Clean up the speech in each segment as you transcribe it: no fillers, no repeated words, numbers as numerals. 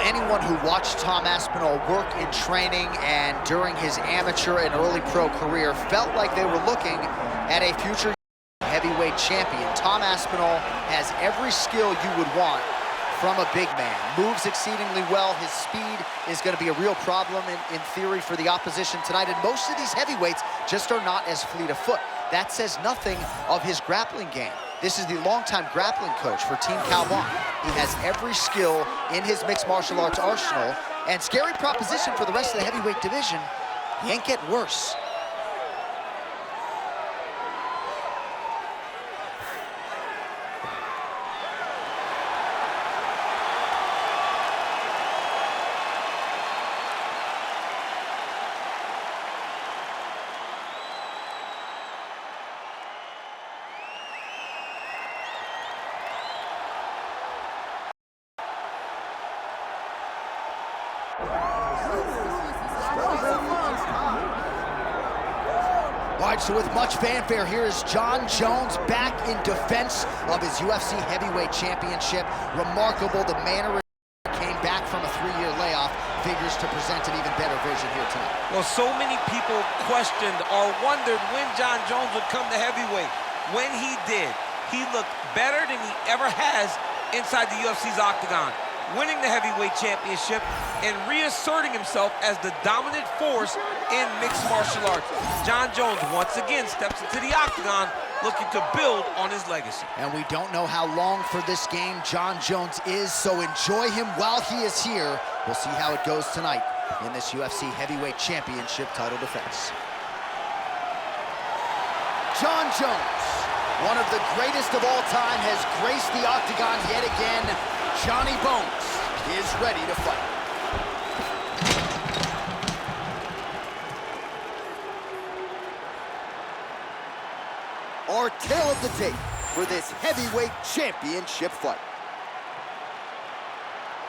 anyone who watched Tom Aspinall work in training and during his amateur and early pro career felt like they were looking at a future heavyweight champion. Tom Aspinall has every skill you would want from a big man. Moves exceedingly well. His speed is going to be a real problem in theory for the opposition tonight. And most of these heavyweights just are not as fleet of foot. That says nothing of his grappling game. This is the longtime grappling coach for Team Calvin. He has every skill in his mixed martial arts arsenal. And scary proposition for the rest of the heavyweight division. He ain't get worse. All right, so with much fanfare, here is Jon Jones back in defense of his UFC heavyweight championship. Remarkable, the manner came back from a 3-year layoff, figures to present an even better version here tonight. Well, so many people questioned or wondered when Jon Jones would come to heavyweight. When he did, he looked better than he ever has inside the UFC's octagon, winning the heavyweight championship and reasserting himself as the dominant force in mixed martial arts. Jon Jones once again steps into the octagon looking to build on his legacy. And we don't know how long for this game Jon Jones is, so enjoy him while he is here. We'll see how it goes tonight in this UFC heavyweight championship title defense. Jon Jones, one of the greatest of all time, has graced the octagon yet again. Johnny Bones is ready to fight. Our tale of the tape for this heavyweight championship fight.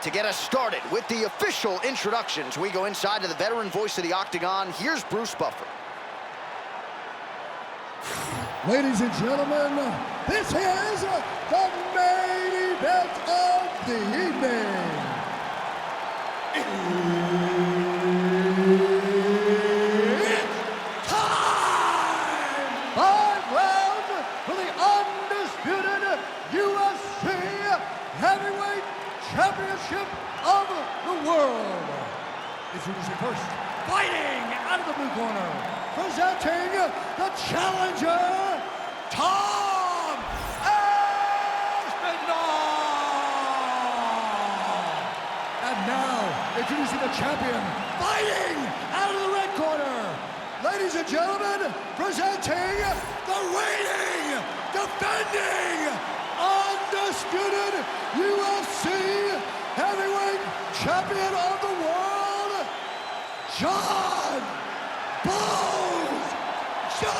To get us started with the official introductions, we go inside to the veteran voice of the octagon. Here's Bruce Buffer. Ladies and gentlemen, this is the main event of the evening. It's time! 5 rounds for the undisputed UFC Heavyweight Championship of the world. Introducing first, fighting out of the blue corner, presenting the challenger, Tom Aspinall. And now, introducing the champion, fighting out of the red corner. Ladies and gentlemen, presenting the reigning, defending, undisputed UFC heavyweight champion of the world, Jon Bones Jones!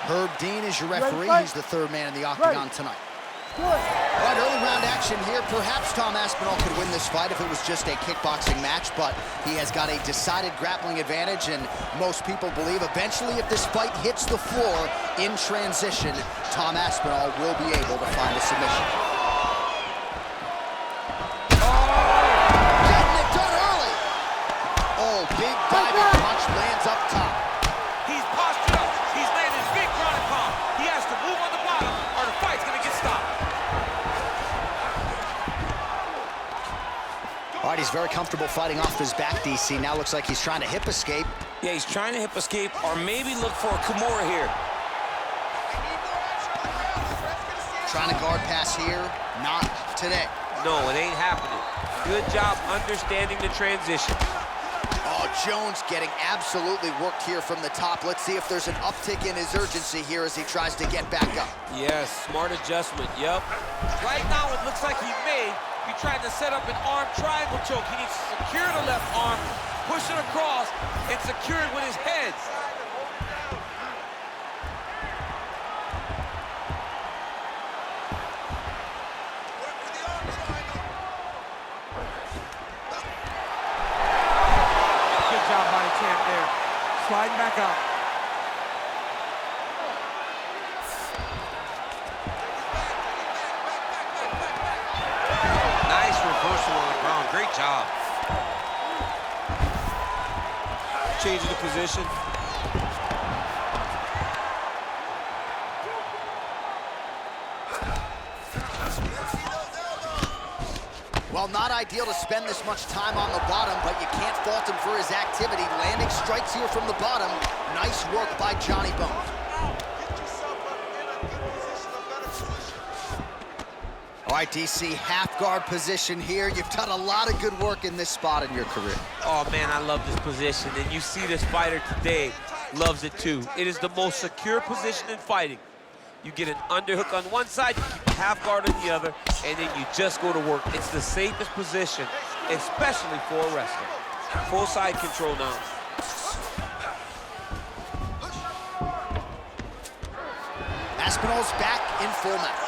Herb Dean is your referee. He's the third man in the octagon tonight. All right, early round action here. Perhaps Tom Aspinall could win this fight if it was just a kickboxing match, but he has got a decided grappling advantage, and most people believe eventually if this fight hits the floor in transition, Tom Aspinall will be able to find a submission. Getting it done early. Oh, big diving punch lands up top. He's postured up. He's landing big ground and pound. He has to move on the bottom or the fight's gonna get stopped. All right, he's very comfortable fighting off his back, DC. Now looks like he's trying to hip escape. Yeah, he's trying to hip escape or maybe look for a Kimura here. Trying to guard pass here. Not today. No, it ain't happening. Good job understanding the transition. Oh, Jones getting absolutely worked here from the top. Let's see if there's an uptick in his urgency here as he tries to get back up. Yes, smart adjustment, yep. Right now it looks like he may be trying to set up an arm triangle choke. He needs to secure the left arm, push it across, and secure it with his head. Good job by the champ there. Sliding back up. Great job. Changing the position. Well, not ideal to spend this much time on the bottom, but you can't fault him for his activity. Landing strikes here from the bottom. Nice work by Johnny Bones. All right, DC, half guard position here. You've done a lot of good work in this spot in your career. Oh, man, I love this position, and you see this fighter today loves it too. It is the most secure position in fighting. You get an underhook on one side, you keep half guard on the other, and then you just go to work. It's the safest position, especially for a wrestler. Full side control now. Aspinall's back in full mount.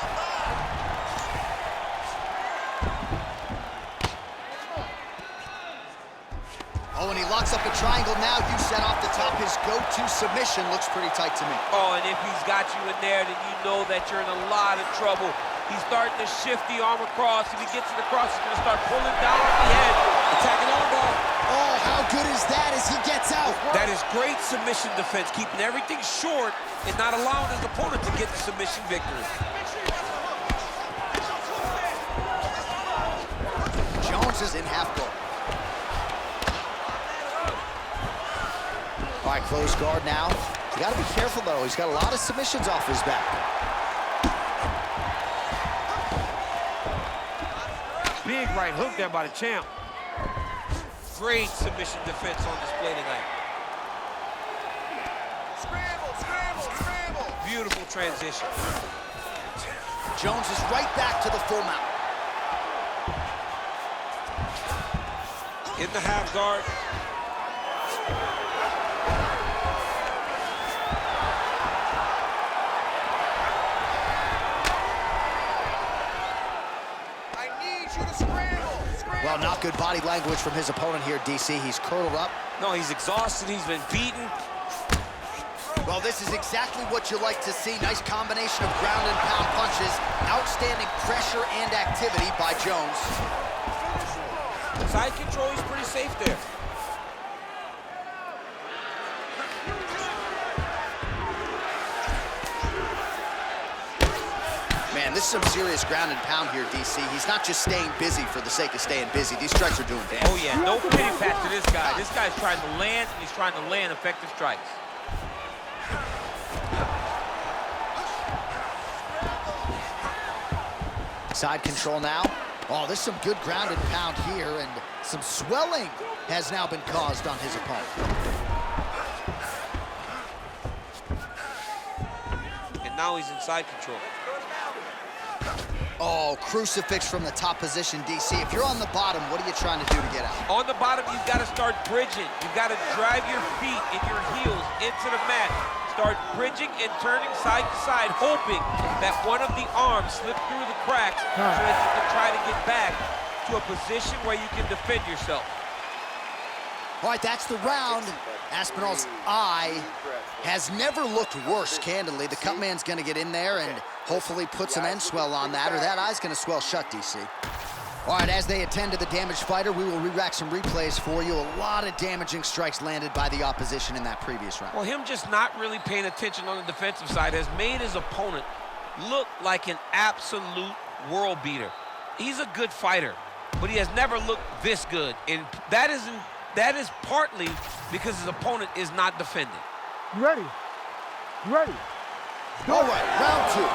Oh, and he locks up a triangle now. You set off the top. His go-to submission looks pretty tight to me. Oh, and if he's got you in there, then you know that you're in a lot of trouble. He's starting to shift the arm across. If he gets it across, he's going to start pulling down on the head, attacking armbar. Oh, how good is that as he gets out? That is great submission defense, keeping everything short and not allowing his opponent to get the submission victory. Jones is in half guard. All right, close guard now. You got to be careful, though. He's got a lot of submissions off his back. Big right hook there by the champ. Great submission defense on display tonight. Scramble, scramble, scramble. Beautiful transition. Jones is right back to the full mount. In the half guard. Well, not good body language from his opponent here, DC. He's curled up. No, he's exhausted. He's been beaten. Well, this is exactly what you like to see. Nice combination of ground and pound punches. Outstanding pressure and activity by Jones. Side control is pretty safe there. Man, this is some serious ground and pound here, DC. He's not just staying busy for the sake of staying busy. These strikes are doing damage. Oh, yeah, no pity pat to this guy. This guy's trying to land, and he's trying to land effective strikes. Side control now. Oh, there's some good ground and pound here, and some swelling has now been caused on his opponent. And now he's in side control. Oh, crucifix from the top position, DC. If you're on the bottom, what are you trying to do to get out? On the bottom, you've got to start bridging. You've got to drive your feet and your heels into the mat. Start bridging and turning side to side, hoping that one of the arms slips through the cracks so that you can try to get back to a position where you can defend yourself. All right, that's the round. Aspinall's eye has never looked worse, candidly. The cut man's going to get in there and hopefully put some end swell on that, or that eye's going to swell shut, DC. All right, as they attend to the damaged fighter, we will re-rack some replays for you. A lot of damaging strikes landed by the opposition in that previous round. Well, him just not really paying attention on the defensive side has made his opponent look like an absolute world beater. He's a good fighter, but he has never looked this good, and that is partly because his opponent is not defending. You ready? You ready? All right, round two.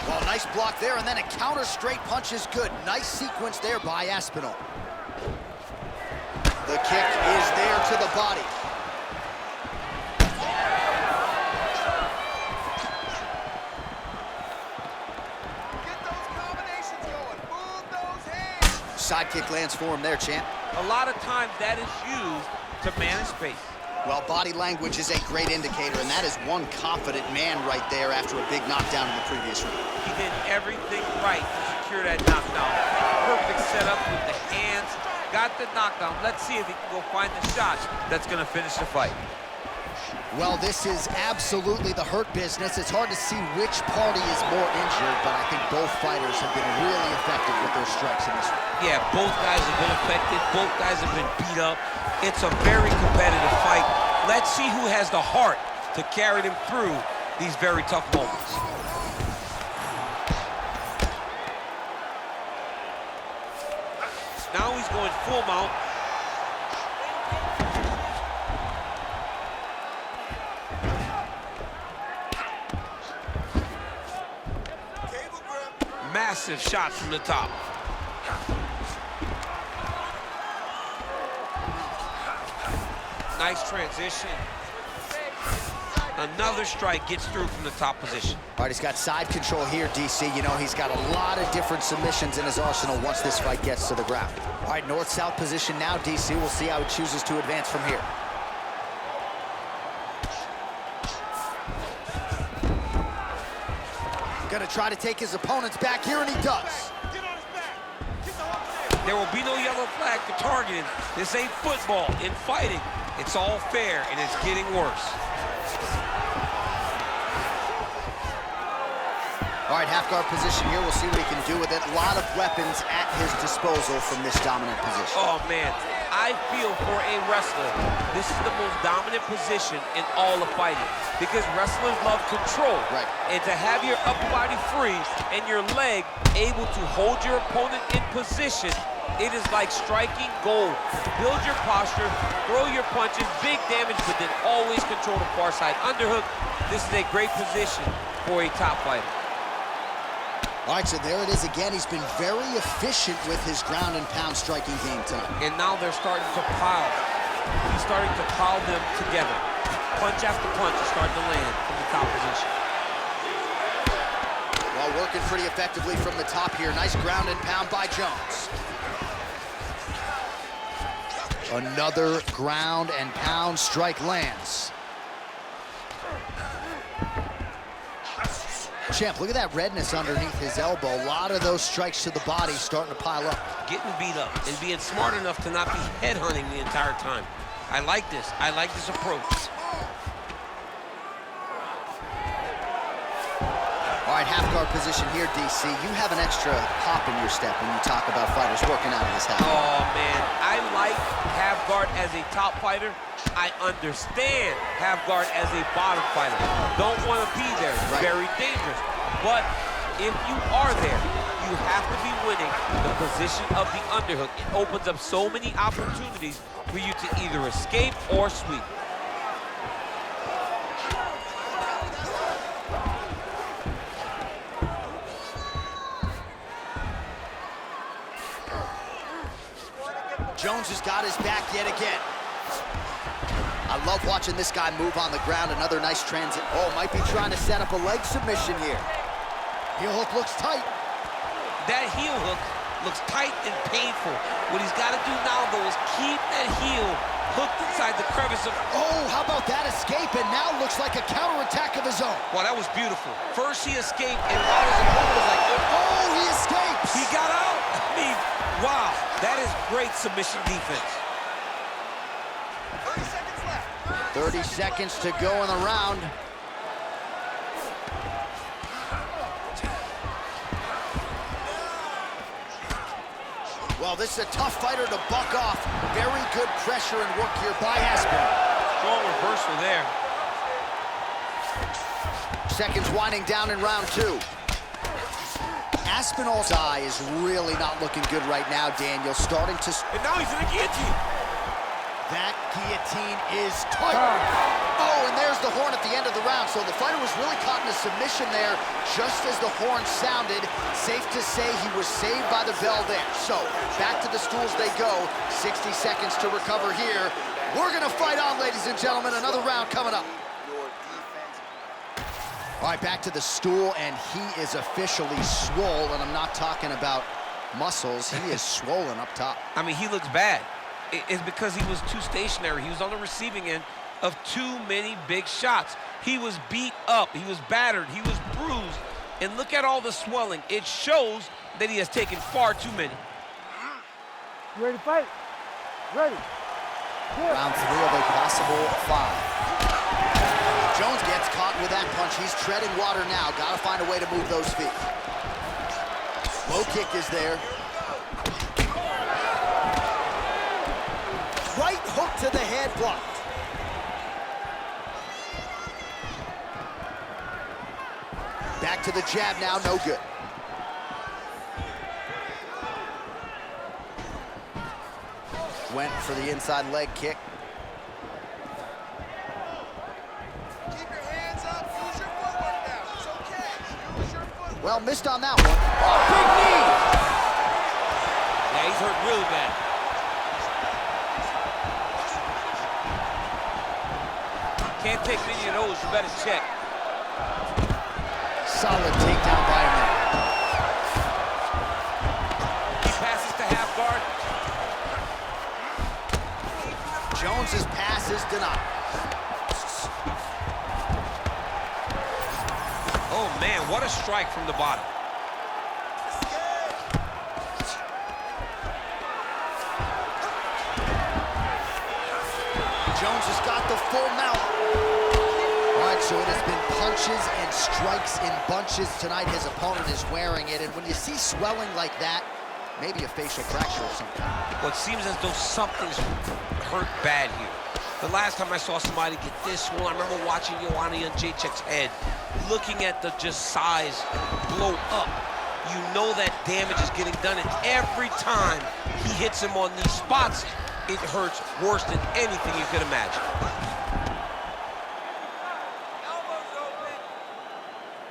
Well, nice block there, and then a counter straight punch is good. Nice sequence there by Aspinall. The kick is there to the body. Get those combinations going. Move those hands. Side kick lands for him there, champ. A lot of times that is used to manage space. Well, body language is a great indicator, and that is one confident man right there after a big knockdown in the previous round. He did everything right to secure that knockdown. Perfect setup with the hands, got the knockdown. Let's see if he can go find the shot that's going to finish the fight. Well, this is absolutely the hurt business. It's hard to see which party is more injured, but I think both fighters have been really effective with their strikes in this one. Yeah, both guys have been affected. Both guys have been beat up. It's a very competitive fight. Let's see who has the heart to carry them through these very tough moments. Now he's going full mount. Massive shot from the top. Nice transition. Another strike gets through from the top position. All right, he's got side control here, DC. You know, he's got a lot of different submissions in his arsenal once this fight gets to the ground. All right, north-south position now, DC. We'll see how he chooses to advance from here. Gonna try to take his opponents back here, and he does. There will be no yellow flag for targeting. This ain't football. In fighting, it's all fair, and it's getting worse. All right, half guard position here. We'll see what he can do with it. A lot of weapons at his disposal from this dominant position. Oh, man. I feel for a wrestler, this is the most dominant position in all of fighting because wrestlers love control. Right. And to have your upper body free and your leg able to hold your opponent in position, it is like striking gold. Build your posture, throw your punches, big damage, but then always control the far side underhook. This is a great position for a top fighter. All right, so there it is again. He's been very efficient with his ground and pound striking game tonight. And now they're starting to pile. He's starting to pile them together. Punch after punch is starting to land from the top position. Well, working pretty effectively from the top here. Nice ground and pound by Jones. Another ground and pound strike lands. Champ, look at that redness underneath his elbow. A lot of those strikes to the body starting to pile up. Getting beat up and being smart enough to not be headhunting the entire time. I like this. I like this approach. All right, half guard position here, DC. You have an extra hop in your step when you talk about fighters working out of this half. Oh, man. I like half guard as a top fighter. I understand half guard as a bottom fighter. Don't want to be there. It's very dangerous. But if you are there, you have to be winning the position of the underhook. It opens up so many opportunities for you to either escape or sweep. Jones has got his back yet again. I love watching this guy move on the ground. Another nice transit. Oh, might be trying to set up a leg submission here. Heel hook looks tight. That heel hook looks tight and painful. What he's got to do now, though, is keep that heel hooked inside the crevice of... Oh, how about that escape? And now looks like a counterattack of his own. Well, that was beautiful. First he escaped, and while his opponent was like, oh, he escapes. He got out. I mean, wow, that is great submission defense. 30 seconds left. 30 seconds to go in the round. Well, this is a tough fighter to buck off. Very good pressure and work here by Aspinall. Strong reversal there. Seconds winding down in round two. Aspinall's eye is really not looking good right now, Daniel. Starting to... And now he's in the guillotine. That guillotine is tight. Oh, and there's the horn at the end of the round. So the fighter was really caught in a submission there just as the horn sounded. Safe to say he was saved by the bell there. So back to the stools they go. 60 seconds to recover here. We're going to fight on, ladies and gentlemen. Another round coming up. All right, back to the stool, and he is officially swole, and I'm not talking about muscles. He is swollen up top. I mean, he looks bad. It's because he was too stationary. He was on the receiving end of too many big shots. He was beat up. He was battered. He was bruised. And look at all the swelling. It shows that he has taken far too many. You ready to fight? Ready. Round three of a possible 5. Jones gets caught with that punch. He's treading water now. Got to find a way to move those feet. Low kick is there. Right hook to the head, blocked. Back to the jab now, no good. Went for the inside leg kick. Keep your hands up. Use your footwork now. It's okay. Use your footwork. Well, missed on that one. Oh, big knee! Yeah, he's hurt really bad. Can't take many of those. You better check. Solid takedown by him. He passes to half guard. Jones's pass is denied. Oh, man, what a strike from the bottom. Jones has got the full mount. All right, so it has been punches and strikes in bunches tonight. His opponent is wearing it, and when you see swelling like that, maybe a facial fracture or something. Well, it seems as though something's hurt bad here. The last time I saw somebody get this swollen, I remember watching Joanna Jędrzejczyk's head, looking at the just size blow up. You know that damage is getting done, and every time he hits him on these spots, it hurts worse than anything you could imagine.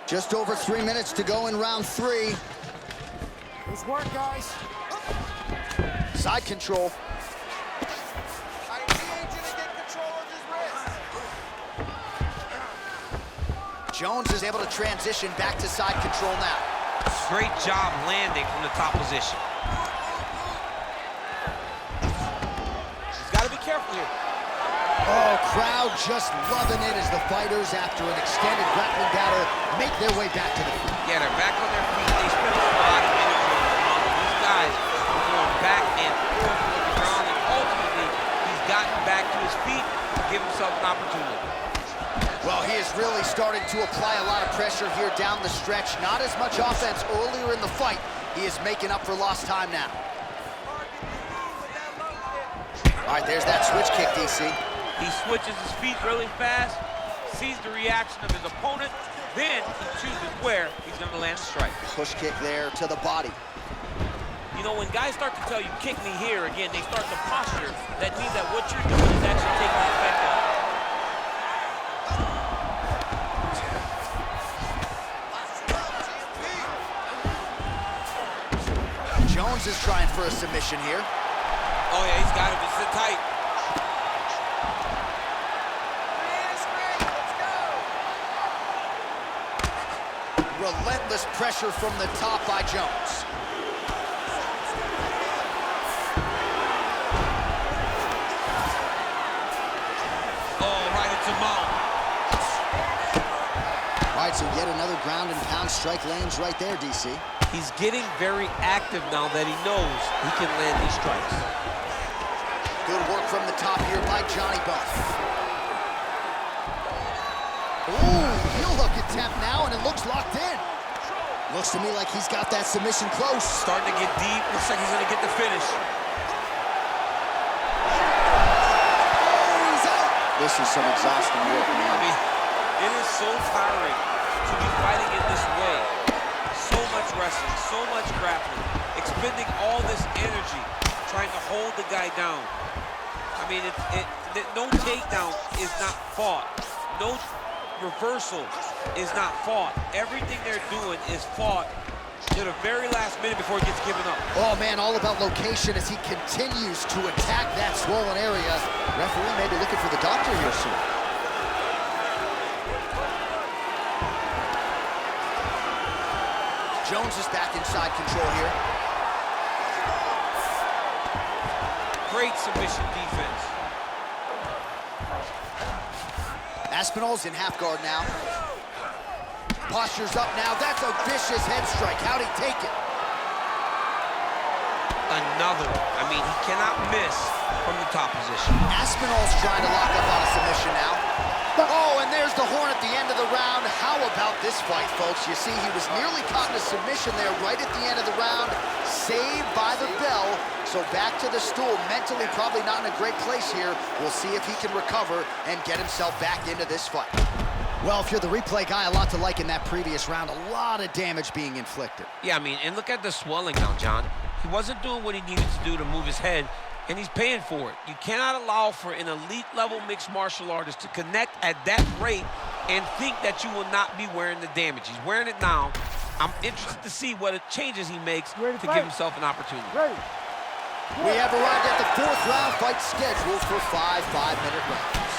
Just over 3 minutes to go in round 3. Nice work, guys. Side control. I need you to get control of his wrist. Jones is able to transition back to side control now. Great job landing from the top position. He's got to be careful here. Oh, crowd just loving it as the fighters, after an extended grappling battle, make their way back to the feet. Yeah, they're back on their feet. They spent a lot of energy on the ground. These guys are going back and forth on the ground, and ultimately, he's gotten back to his feet to give himself an opportunity. Well, he is really starting to apply a lot of pressure here down the stretch. Not as much offense earlier in the fight. He is making up for lost time now. All right, there's that switch kick, DC. He switches his feet really fast, sees the reaction of his opponent, then he chooses where he's going to land the strike. Push kick there to the body. You know, when guys start to tell you, kick me here, again, they start to posture. That means that what you're doing is actually taking effect on it. Jones is trying for a submission here. Oh, yeah, he's got him to sit tight. Relentless pressure from the top by Jones. Oh, right into mount. All right, so yet another ground and pound strike lands right there, DC. He's getting very active now that he knows he can land these strikes. Good work from the top here by Johnny Buff. Ooh, heel hook attempt now, and it looks locked in. Looks to me like he's got that submission close. Starting to get deep. Looks like he's going to get the finish. Oh, he's out. This is some exhausting work, man. I mean, it is so tiring to be fighting in this way. So much wrestling, so much grappling, expending all this energy trying to hold the guy down. I mean, no takedown is not fought. No reversal is not fought. Everything they're doing is fought to the very last minute before it gets given up. Oh, man, all about location as he continues to attack that swollen area. Referee may be looking for the doctor here soon. Jones is back inside control here. Great submission defense. Aspinall's in half guard now. Posture's up now. That's a vicious head strike. How'd he take it? Another. I mean, he cannot miss from the top position. Aspinall's trying to lock up on a submission now. Oh, and there's the horn at the end of the round. How about this fight, folks? You see, he was nearly caught in a submission there right at the end of the round. Saved by the bell. So back to the stool. Mentally probably not in a great place here. We'll see if he can recover and get himself back into this fight. Well, if you're the replay guy, a lot to like in that previous round. A lot of damage being inflicted. Yeah, I mean, and look at the swelling now, John. He wasn't doing what he needed to do to move his head, and he's paying for it. You cannot allow for an elite-level mixed martial artist to connect at that rate and think that you will not be wearing the damage. He's wearing it now. I'm interested to see what changes he makes to give himself an opportunity. We have arrived at the 4th round fight scheduled for 5 5-minute rounds.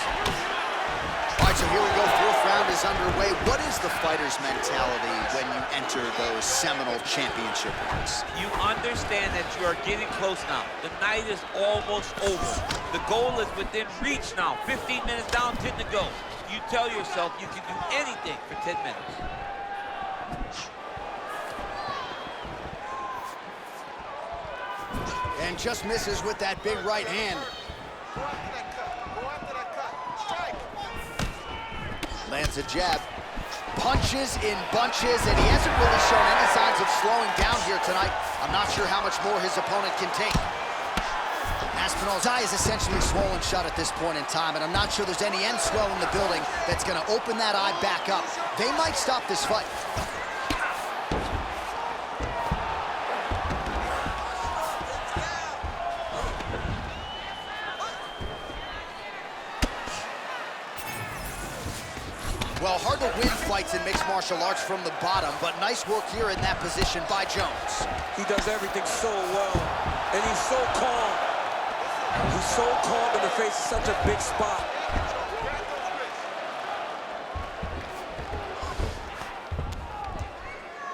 All right, so here we go. 4th round is underway. What is the fighter's mentality when you enter those seminal championship rounds? You understand that you are getting close now. The night is almost over. The goal is within reach now. 15 minutes down, 10 to go. You tell yourself you can do anything for 10 minutes. And just misses with that big right hand. Go after that cut. Go after that cut. Strike. Lands a jab. Punches in bunches, and he hasn't really shown any signs of slowing down here tonight. I'm not sure how much more his opponent can take. Aspinall's eye is essentially swollen shut at this point in time, and I'm not sure there's any end swell in the building that's going to open that eye back up. They might stop this fight. Well, hard to win fights in mixed martial arts from the bottom, but nice work here in that position by Jones. He does everything so well, and he's so calm. He's so calm in the face of such a big spot.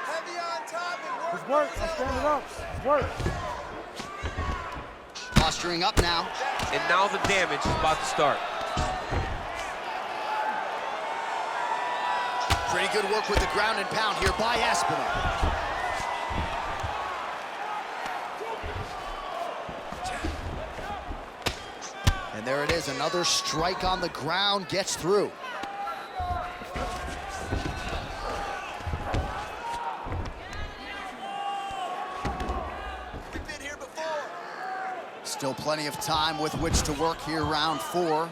Heavy on top and It's work. I'm standing up. It's work. Posturing up now. And now the damage is about to start. Pretty good work with the ground and pound here by Aspinall. And there it is, another strike on the ground, gets through. we've been here before. Still plenty of time with which to work here, round 4.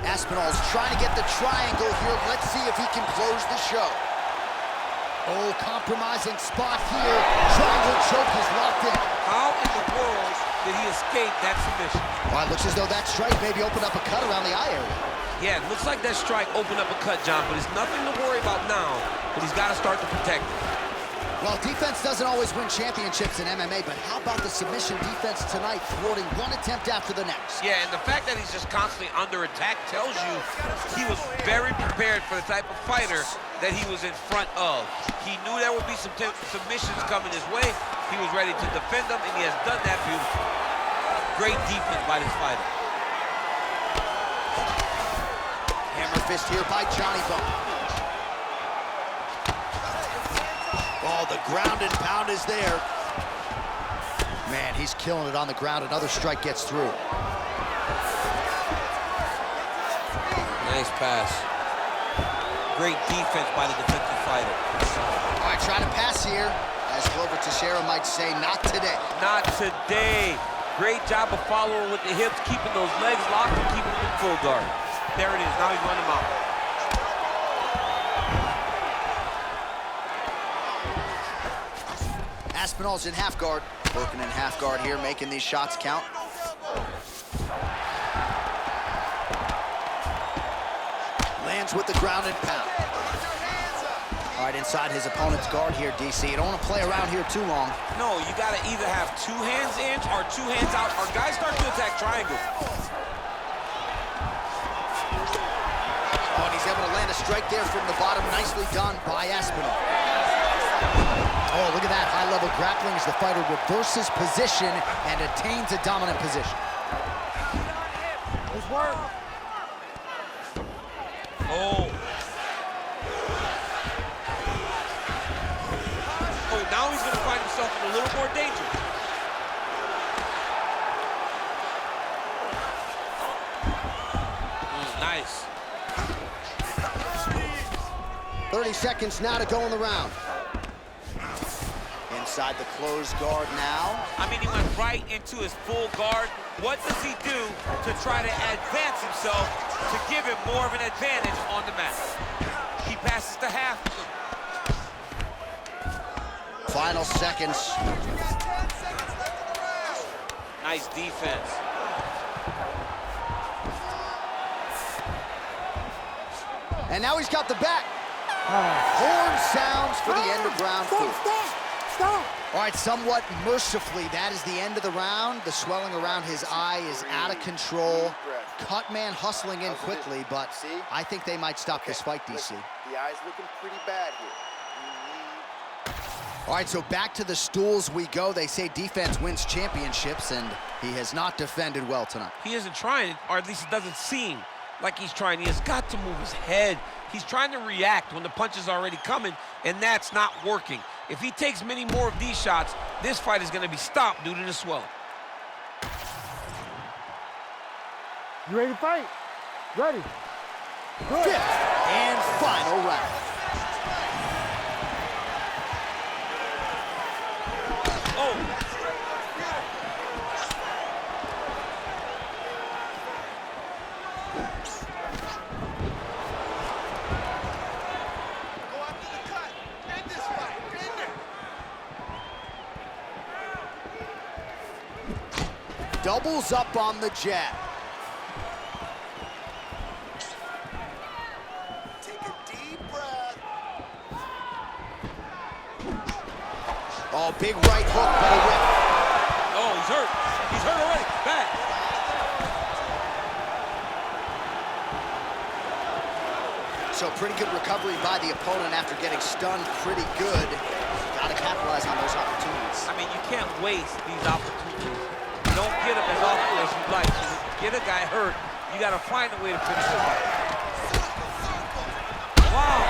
Aspinall's trying to get the triangle here. Let's see if he can close the show. Oh, compromising spot here. Triangle choke is locked in. How in the world did he escape that submission? Well, it looks as though that strike maybe opened up a cut around the eye area. Yeah, it looks like that strike opened up a cut, John, but it's nothing to worry about now, but he's got to start to protect it. Well, defense doesn't always win championships in MMA, but how about the submission defense tonight, thwarting one attempt after the next? Yeah, and the fact that he's just constantly under attack tells you he was very prepared for the type of fighter that he was in front of. He knew there would be some submissions coming his way. He was ready to defend them, and he has done that beautifully. Great defense by this fighter. Hammer fist here by Johnny Bone. Oh, the ground and pound is there. Man, he's killing it on the ground. Another strike gets through. Nice pass. Great defense by the defensive fighter. All right, trying to pass here. As Glover Teixeira might say, not today. Not today. Great job of following with the hips, keeping those legs locked and keeping them in full guard. There it is. Now he's running them out. Aspinall's in half guard. Working in half guard here, making these shots count. Lands with the ground and pound. All right, inside his opponent's guard here, DC. You don't want to play around here too long. No, you got to either have 2 hands in or 2 hands out, or guys start to attack triangle. Oh, and he's able to land a strike there from the bottom. Nicely done by Aspinall. Oh, look at that high-level grappling as the fighter reverses position and attains a dominant position. It's work. Oh. Oh, now he's going to find himself in a little more danger. Nice. 30 seconds now to go in the round. Inside the closed guard now. I mean, he went right into his full guard. What does he do to try to advance himself to give him more of an advantage on the mat? He passes to half. Final seconds. Nice defense. And now he's got the back. Horn sounds for the end of round 4. Stop! All right, somewhat mercifully, that is the end of the round. The swelling around his eye is out of control. Cut man hustling in quickly, but I think they might stop this fight, DC. The eye's looking pretty bad here. All right, so back to the stools we go. They say defense wins championships, and he has not defended well tonight. He isn't trying, or at least it doesn't seem like he's trying. He has got to move his head. He's trying to react when the punch is already coming, and that's not working. If he takes many more of these shots, this fight is going to be stopped due to the swelling. You ready to fight? Ready. Good. Fifth and final round. Oh! Doubles up on the jab. Take a deep breath. Oh, big right hook, but a whip. Oh, he's hurt. He's hurt already. Back. So pretty good recovery by the opponent after getting stunned pretty good. Got to capitalize on those opportunities. I mean, you can't waste these opportunities. You don't get them as often as you'd like. So to get a guy hurt, you got to find a way to finish the fight. Wow.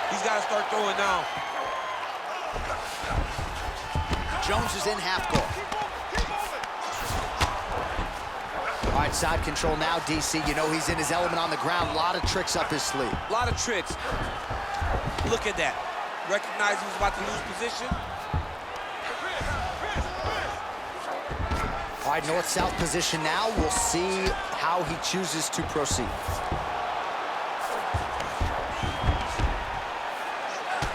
He's got to start throwing now. Jones is in half guard. All right, side control now, DC. You know he's in his element on the ground. A lot of tricks up his sleeve. A lot of tricks. Look at that. Recognize he was about to lose position. All right, north-south position now. We'll see how he chooses to proceed.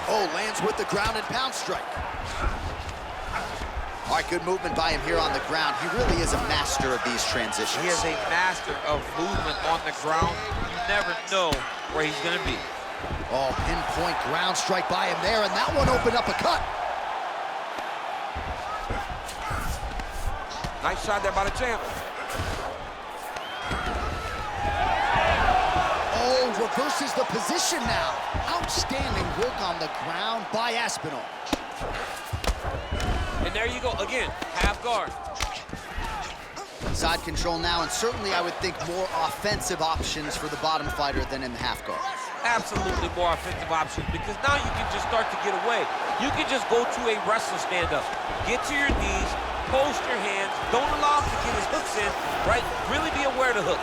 Oh, lands with the ground and pound strike. All right, good movement by him here on the ground. He really is a master of these transitions. He is a master of movement on the ground. You never know where he's going to be. Oh, pinpoint ground strike by him there, and that one opened up a cut. Nice shot there by the champ. Oh, reverses the position now. Outstanding work on the ground by Aspinall. And there you go, again, half guard. Side control now, and certainly I would think more offensive options for the bottom fighter than in the half guard. Absolutely more offensive options, because now you can just start to get away. You can just go to a wrestler stand-up. Get to your knees, post your hands, don't allow him to get his hooks in, right? Really be aware of the hook.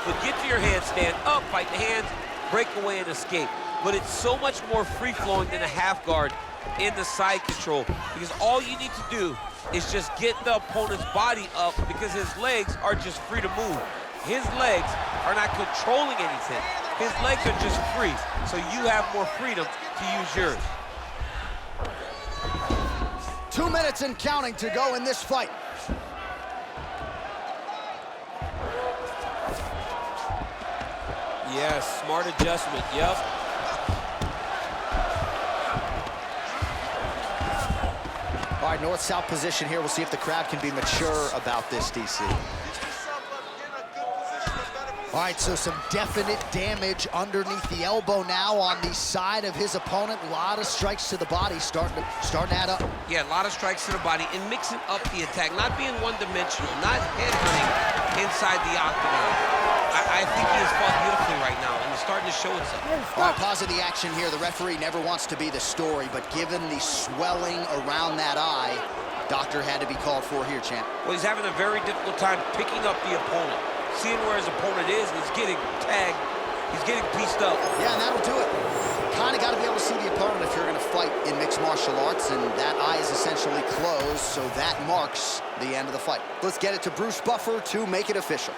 But get to your hands, stand up, fight the hands, break away and escape. But it's so much more free-flowing than a half guard in the side control, because all you need to do is just get the opponent's body up, because his legs are just free to move. His legs are not controlling anything. His legs are just free, so you have more freedom to use yours. 2 minutes and counting to go in this fight. Yes, smart adjustment, yep. All right, north-south position here. We'll see if the crowd can be mature about this, DC. All right, so some definite damage underneath the elbow now on the side of his opponent. A lot of strikes to the body starting to add up. Yeah, a lot of strikes to the body and mixing up the attack, not being one-dimensional, not headhunting inside the octagon. I I think he has fought beautifully right now, and it's starting to show itself. All right, pause of the action here. The referee never wants to be the story, but given the swelling around that eye, doctor had to be called for here, champ. Well, he's having a very difficult time picking up the opponent, seeing where his opponent is, and he's getting tagged. He's getting pieced up. Yeah, and that'll do it. Kind of got to be able to see the opponent if you're going to fight in mixed martial arts, and that eye is essentially closed, so that marks the end of the fight. Let's get it to Bruce Buffer to make it official.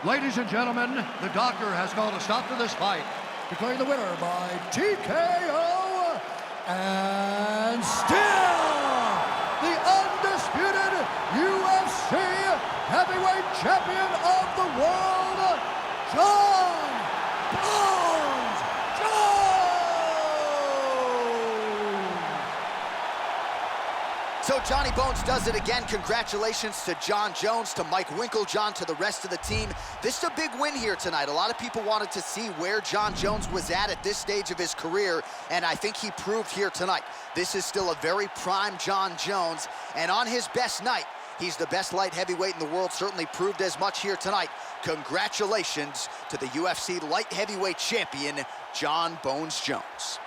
Ladies and gentlemen, the doctor has called a stop to this fight, declaring the winner by TKO, and still the undisputed UFC heavyweight champion of the world, John Bones Jones! So Johnny Bones does it again. Congratulations to John Jones, to Mike Winklejohn, to the rest of the team. This is a big win here tonight. A lot of people wanted to see where John Jones was at this stage of his career, and I think he proved here tonight. This is still a very prime John Jones, and on his best night, he's the best light heavyweight in the world, certainly proved as much here tonight. Congratulations to the UFC light heavyweight champion, John Bones Jones.